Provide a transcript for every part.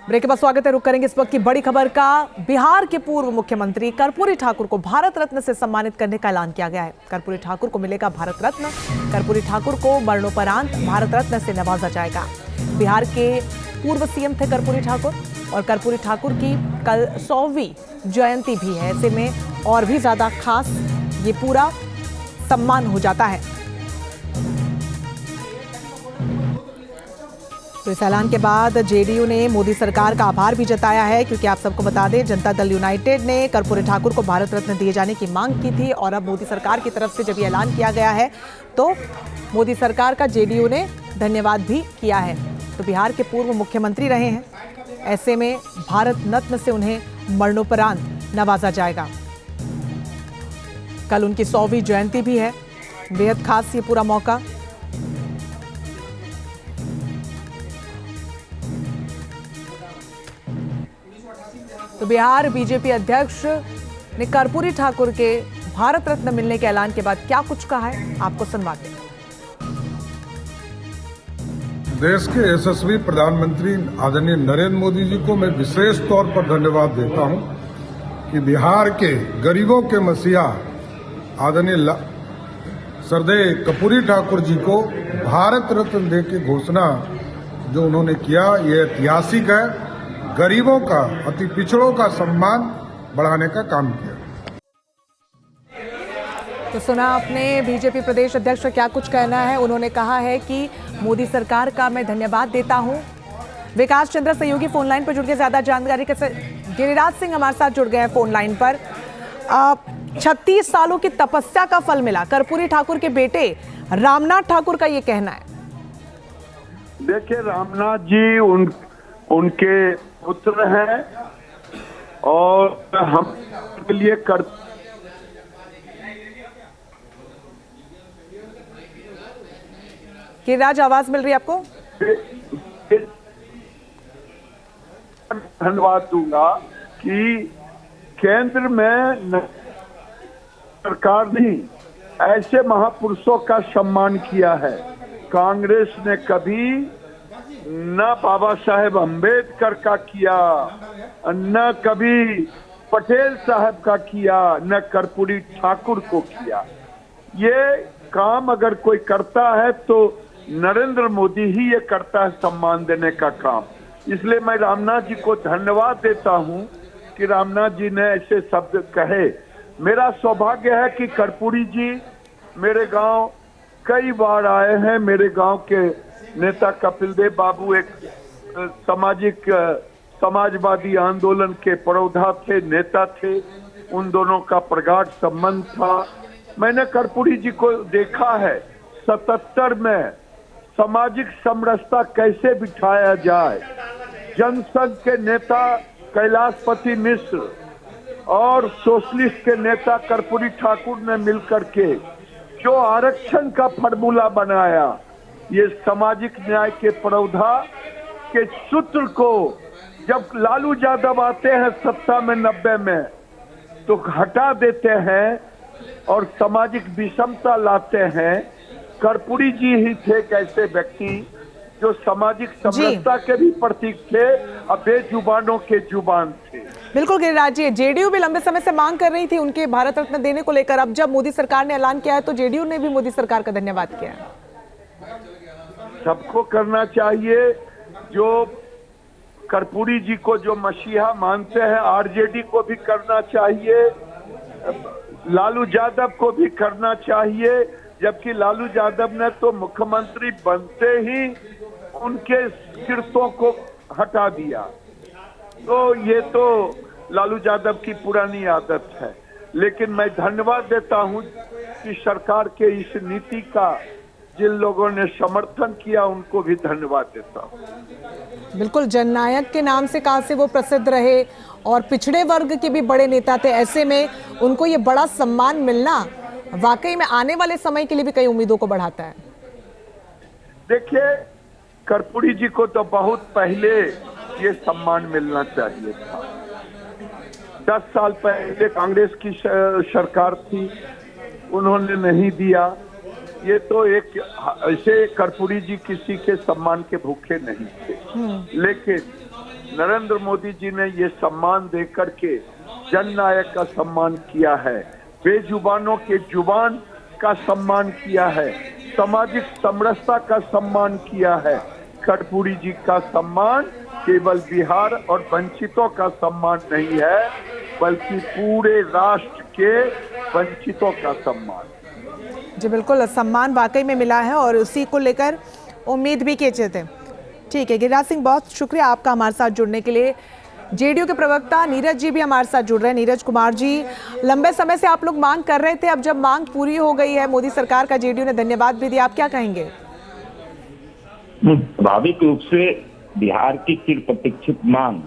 Break के बाद स्वागत है। रुक करेंगे इस वक्त की बड़ी खबर का। बिहार के पूर्व मुख्यमंत्री कर्पूरी ठाकुर को भारत रत्न से सम्मानित करने का ऐलान किया गया है। कर्पूरी ठाकुर को मिलेगा भारत रत्न। कर्पूरी ठाकुर को मरणोपरांत भारत रत्न से नवाजा जाएगा। बिहार के पूर्व सीएम थे कर्पूरी ठाकुर और कर्पूरी ठाकुर की कल 100वीं जयंती भी है। ऐसे में और भी ज्यादा खास ये पूरा सम्मान हो जाता है। तो इस ऐलान के बाद जेडीयू ने मोदी सरकार का आभार भी जताया है, क्योंकि आप सबको बता दें जनता दल यूनाइटेड ने कर्पूरी ठाकुर को भारत रत्न दिए जाने की मांग की थी और अब मोदी सरकार की तरफ से जब ये ऐलान किया गया है तो मोदी सरकार का जेडीयू ने धन्यवाद भी किया है। तो बिहार के पूर्व मुख्यमंत्री रहे हैं, ऐसे में भारत रत्न से उन्हें मरणोपरांत नवाजा जाएगा। कल उनकी 100वीं जयंती भी है। बेहद खास ये पूरा मौका। तो बिहार बीजेपी अध्यक्ष ने कर्पूरी ठाकुर के भारत रत्न मिलने के ऐलान के बाद क्या कुछ कहा है, आपको सुनवाते हैं। देश के यशस्वी प्रधानमंत्री आदरणीय नरेंद्र मोदी जी को मैं विशेष तौर पर धन्यवाद देता हूं कि बिहार के गरीबों के मसीहा आदरणीय श्रद्धेय कर्पूरी ठाकुर जी को भारत रत्न देने की घोषणा जो उन्होंने किया, ये ऐतिहासिक है। गरीबों का, अति पिछड़ों का सम्मान बढ़ाने का काम किया। तो सुना आपने बीजेपी प्रदेश अध्यक्ष का क्या कुछ कहना है। उन्होंने कहा है कि मोदी सरकार का मैं धन्यवाद देता हूं। विकास चंद्र सहयोगी फोन लाइन पर जुड़ गए ज्यादा जानकारी के साथ। गिरिराज सिंह हमारे साथ जुड़ गए हैं फोन लाइन पर। 36 सालों की तपस्या का फल मिला, कर्पूरी ठाकुर के बेटे रामनाथ ठाकुर का ये कहना है। देखिए, रामनाथ जी उनके पुत्र हैं और हम के लिए गिरिराज, आवाज मिल रही है आपको? धन्यवाद दूंगा कि केंद्र में सरकार ने ऐसे महापुरुषों का सम्मान किया है। कांग्रेस ने कभी न बाबा साहेब अम्बेडकर का किया, न कभी पटेल साहब का किया, न कर्पूरी ठाकुर को किया। ये काम अगर कोई करता है तो नरेंद्र मोदी ही ये करता है, सम्मान देने का काम। इसलिए मैं रामनाथ जी को धन्यवाद देता हूं कि रामनाथ जी ने ऐसे शब्द कहे। मेरा सौभाग्य है कि कर्पूरी जी मेरे गांव कई बार आए हैं। मेरे गांव के नेता कपिल देव बाबू एक समाजवादी आंदोलन के पुरोधा थे, नेता थे। उन दोनों का प्रगाढ़ संबंध था। मैंने कर्पूरी जी को देखा है 77 में सामाजिक समरसता कैसे बिठाया जाए। जनसंघ के नेता कैलाशपति मिश्र और सोशलिस्ट के नेता कर्पूरी ठाकुर ने मिलकर के जो आरक्षण का फार्मूला बनाया, ये सामाजिक न्याय के पुरोधा के सूत्र को जब लालू यादव आते हैं सत्ता में 90 में तो हटा देते हैं और सामाजिक विषमता लाते हैं। कर्पूरी जी ही थे एक ऐसे व्यक्ति जो सामाजिक समरसता के भी प्रतीक थे और बेजुबानों के जुबान थे। बिल्कुल गिरिराज जी, जेडीयू भी लंबे समय से मांग कर रही थी उनके भारत रत्न देने को लेकर। अब जब मोदी सरकार ने ऐलान किया है तो जेडीयू ने भी मोदी सरकार का धन्यवाद किया है। सबको करना चाहिए। जो कर्पूरी जी को जो मसीहा मानते हैं, आरजेडी को भी करना चाहिए, लालू यादव को भी करना चाहिए। जबकि लालू यादव ने तो मुख्यमंत्री बनते ही उनके किरतों को हटा दिया। तो ये तो लालू यादव की पुरानी आदत है। लेकिन मैं धन्यवाद देता हूं कि सरकार के इस नीति का जिन लोगों ने समर्थन किया उनको भी धन्यवाद देता हूं। बिल्कुल, जननायक के नाम से कहा से वो प्रसिद्ध रहे और पिछड़े वर्ग के भी बड़े नेता थे। ऐसे में उनको ये बड़ा सम्मान मिलना वाकई में आने वाले समय के लिए भी कई उम्मीदों को बढ़ाता है। देखिए, कर्पूरी जी को तो बहुत पहले ये सम्मान मिलना चाहिए था। 10 साल पहले कांग्रेस की सरकार थी, उन्होंने नहीं दिया। ये तो एक ऐसे कर्पूरी जी किसी के सम्मान के भूखे नहीं थे। लेकिन नरेंद्र मोदी जी ने ये सम्मान देकर के जननायक का सम्मान किया है, बेजुबानों के जुबान का सम्मान किया है, सामाजिक समरसता का सम्मान किया है। कर्पूरी जी का सम्मान केवल बिहार और वंचितों का सम्मान नहीं है, बल्कि पूरे राष्ट्र के वंचितों का सम्मान। जी बिल्कुल, सम्मान वाकई में मिला है और उसी को लेकर उम्मीद भी किए थे। ठीक है गिरिराज सिंह, बहुत शुक्रिया आपका हमारे साथ जुड़ने के लिए। जेडीयू के प्रवक्ता नीरज जी भी हमारे साथ जुड़ रहे हैं। नीरज कुमार जी, लंबे समय से आप लोग मांग कर रहे थे, अब जब मांग पूरी हो गई है, मोदी सरकार का जेडीयू ने धन्यवाद भी दिया, आप क्या कहेंगे? स्वाभाविक रूप से बिहार की चिर प्रतीक्षित मांग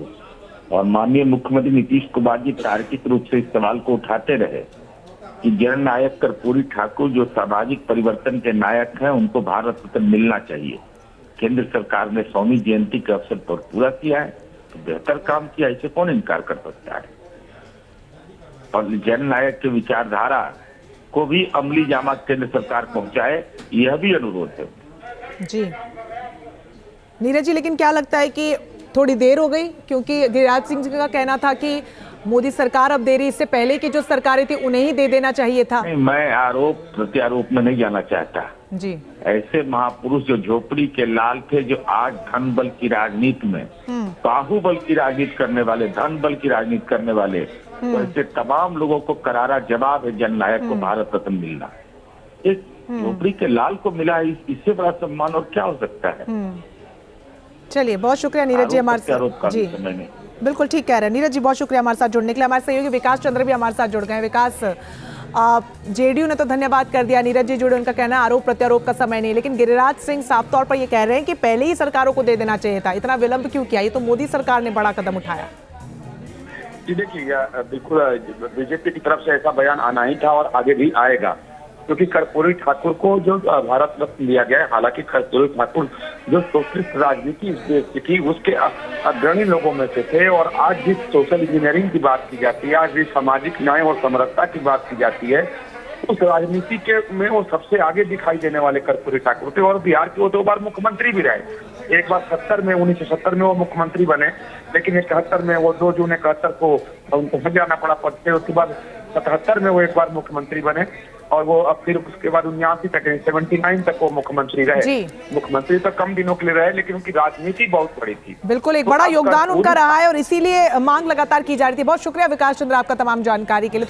और माननीय मुख्यमंत्री नीतीश कुमार जी तार्किक रूप से इस सवाल को उठाते रहे कि जननायक कर्पूरी ठाकुर जो सामाजिक परिवर्तन के नायक हैं, उनको भारत रत्न मिलना चाहिए। केंद्र सरकार ने 100वीं जयंती के अवसर पर पूरा किया है, तो बेहतर काम किया, इसे कौन इनकार कर सकता है। और जननायक की विचारधारा को भी अमली जामा केंद्र सरकार पहुंचाए, यह भी अनुरोध है। जी नीरज जी, लेकिन क्या लगता है कि थोड़ी देर हो गई? क्योंकि गिरिराज सिंह जी का कहना था कि मोदी सरकार अब दे रही, इससे पहले की जो सरकारें थी उन्हें ही दे देना चाहिए था। मैं आरोप प्रत्यारोप में नहीं जाना चाहता जी। ऐसे महापुरुष जो झोपड़ी के लाल थे, जो आज धन बल की राजनीति में बाहुबल की राजनीति करने वाले, धन बल की राजनीति करने वाले, तो ऐसे तमाम लोगों को करारा जवाब है जननायक को भारत रत्न मिलना। इस झोपड़ी के लाल को मिला है, इससे बड़ा सम्मान और क्या हो सकता है। चलिए, बहुत शुक्रिया नीरज जी हमारे साथ। जी बिल्कुल ठीक कह रहे हैं नीरज जी, बहुत शुक्रिया हमारे साथ जुड़ने के लिए। हमारे सहयोगी विकास चंद्र भी हमारे साथ जुड़ गए हैं। विकास, जेडीयू ने तो धन्यवाद कर दिया, नीरज जी जुड़े, उनका कहना है आरोप प्रत्यारोप का समय नहीं, लेकिन गिरिराज सिंह साफ तौर पर ये कह रहे हैं कि पहले ही सरकारों को दे देना चाहिए था, इतना विलंब क्यों किया? ये तो मोदी सरकार ने बड़ा कदम उठाया। जी देखिए, बिल्कुल बीजेपी की तरफ से ऐसा बयान आना ही था और आगे भी आएगा, क्योंकि कर्पूरी ठाकुर को जो भारत रत्न दिया गया है, हालांकि कर्पूरी ठाकुर जो सोशलिस्ट राजनीति इस देश की थी उसके अग्रणी लोगों में से थे, और आज जिस सोशल इंजीनियरिंग की बात की जाती है, आज जिस सामाजिक न्याय और समरसता की बात की जाती है, उस राजनीति के में वो सबसे आगे दिखाई देने वाले कर्पूरी ठाकुर थे। और बिहार के वो 2 बार मुख्यमंत्री भी रहे, एक बार 1970 में वो मुख्यमंत्री बने, लेकिन 71 में वो 2 जून 71 को उनको हटाना पड़ा पद से। उसके बाद 77 में वो एक बार मुख्यमंत्री बने, और वो अब फिर उसके बाद 79 तक 79 तक वो मुख्यमंत्री रहे। मुख्यमंत्री तो कम दिनों के लिए रहे, लेकिन उनकी राजनीति बहुत बड़ी थी। बिल्कुल, एक बड़ा योगदान उनका रहा है और इसीलिए मांग लगातार की जा रही थी। बहुत शुक्रिया विकास चंद्र आपका तमाम जानकारी के लिए।